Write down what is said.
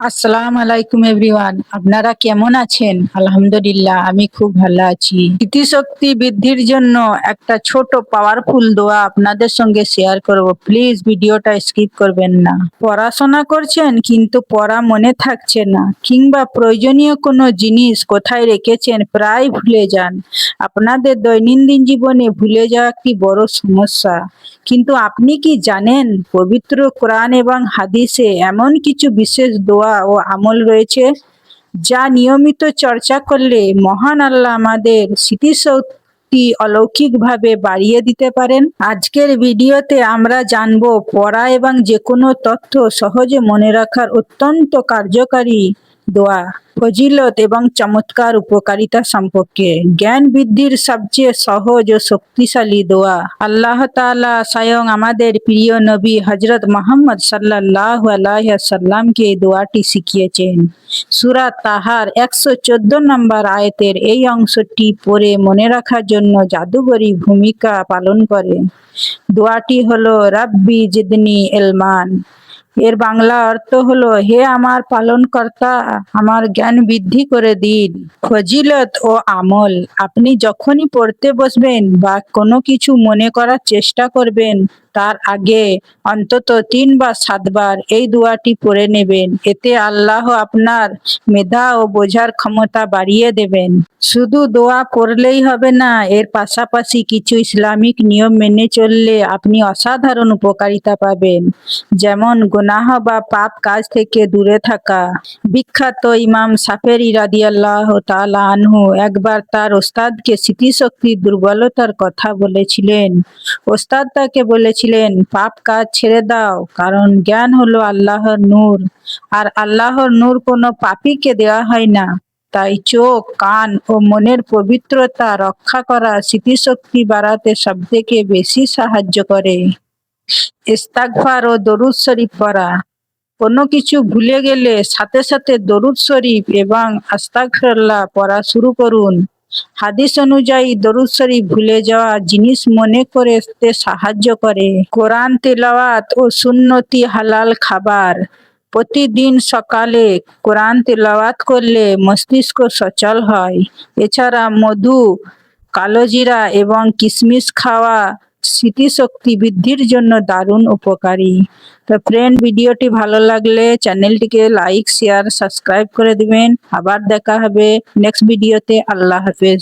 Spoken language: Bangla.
আসসালামু আলাইকুম এভরিওয়ান, আপনারা কেমন আছেন? আলহামদুলিল্লাহ, আমি খুব ভালো আছি। স্মৃতিশক্তি বৃদ্ধির জন্য একটা ছোট পাওয়ারফুল দোয়া আপনাদের সঙ্গে শেয়ার করব। প্লিজ ভিডিওটা স্কিপ করবেন না। পড়াশোনা করছেন কিন্তু পড়া মনে থাকছে না, কিংবা প্রয়োজনীয় কোনো জিনিস কোথায় রেখেছেন প্রায় ভুলে যান। আপনাদের দৈনন্দিন জীবনে ভুলে যাওয়া একটি বড় সমস্যা, কিন্তু আপনি কি জানেন পবিত্র কোরআন এবং হাদিসে এমন কিছু বিশেষ দোয়া ও আমল রয়েছে যা নিয়মিত চর্চা করলে মহান আল্লাহ আমাদের স্মৃতিশক্তি অলৌকিকভাবে বাড়িয়ে দিতে পারেন। আজকের ভিডিওতে আমরা জানব পড়া এবং যে কোনো তথ্য সহজে মনে রাখার অত্যন্ত কার্যকারী দোয়া, ফজিলত এবং চমৎকার উপকারিতা সম্পর্কে। জ্ঞান বৃদ্ধির সবচেয়ে সহজ ও শক্তিশালী দোয়া। আল্লাহ তাআলা স্বয়ং আমাদের প্রিয় নবী হযরত মুহাম্মদ সাল্লাল্লাহু আলাইহি ওয়াসাল্লামকে এই দোয়াটি শিখিয়েছেন। সূরা তাহার 114 নম্বর আয়াতের এই অংশটি পড়ে মনে রাখার জন্য জাদুকরী ভূমিকা পালন করে। দোয়াটি হলো রাব্বি জিদনি ইলমান। এর বাংলা অর্থ হলো, হে আমার পালনকর্তা, আমার জ্ঞান বৃদ্ধি করে দিন। ফজিলত ও আমল। আপনি যখনই পড়তে বসবেন বা কোনো কিছু মনে করার চেষ্টা করবেন, তার আগে অন্তত 3 বা 7 বার এই দোয়াটি পড়ে নেবেন। এতে আল্লাহ আপনার মেধা ও বোঝার ক্ষমতা বাড়িয়ে দেবেন। শুধু দোয়া পড়লেই হবে না, এর পাশাপাশি কিছু ইসলামিক নিয়ম মেনে চললে আপনি অসাধারণ উপকারিতা পাবেন। যেমন গুনাহ বা পাপ কাজ থেকে দূরে থাকা। বিখ্যাত ইমাম শাফেঈ রাদিয়াল্লাহু তাআলা আনহু একবার তার ওস্তাদকে স্মৃতিশক্তির দুর্বলতার কথা বলেছিলেন। ওস্তাদ তাকে বলেছিলেন, পাপ কাজ ছেড়ে দাও, কারণ জ্ঞান হলো আল্লাহর নূর, আর আল্লাহর নূর কোনো পাপীকে দেওয়া হয় না। তাই চোখ, কান ও মনের পবিত্রতা রক্ষা করা স্মৃতিশক্তি বাড়াতে সবথেকে বেশি সাহায্য করে। ইস্তেগফার ও দরুদ শরীফ পড়া। কোনো কিছু ভুলে গেলে সাথে সাথে দরুদ শরীফ এবং আস্তাগফিরুল্লাহ পড়া শুরু করুন। হাদিস অনুযায়ী দরুদ শরীফ ভুলে যাওয়া জিনিস মনে করতে সাহায্য করে। কোরআন তেলাওয়াত ও সুন্নতি হালাল খাবার। প্রতিদিন সকালে কোরআন তেলাওয়াত করলে মস্তিষ্ক সচল হয়। এছাড়া মধু, কালোজিরা এবং কিশমিশ খাওয়া স্মৃতিশক্তি বৃদ্ধির জন্য দারুণ উপকারী। তো ফ্রেন্ড, ভিডিওটি ভালো লাগলে চ্যানেলটিকে লাইক, শেয়ার, সাবস্ক্রাইব করে দিবেন। আবার দেখা হবে নেক্সট ভিডিওতে। আল্লাহ হাফেজ।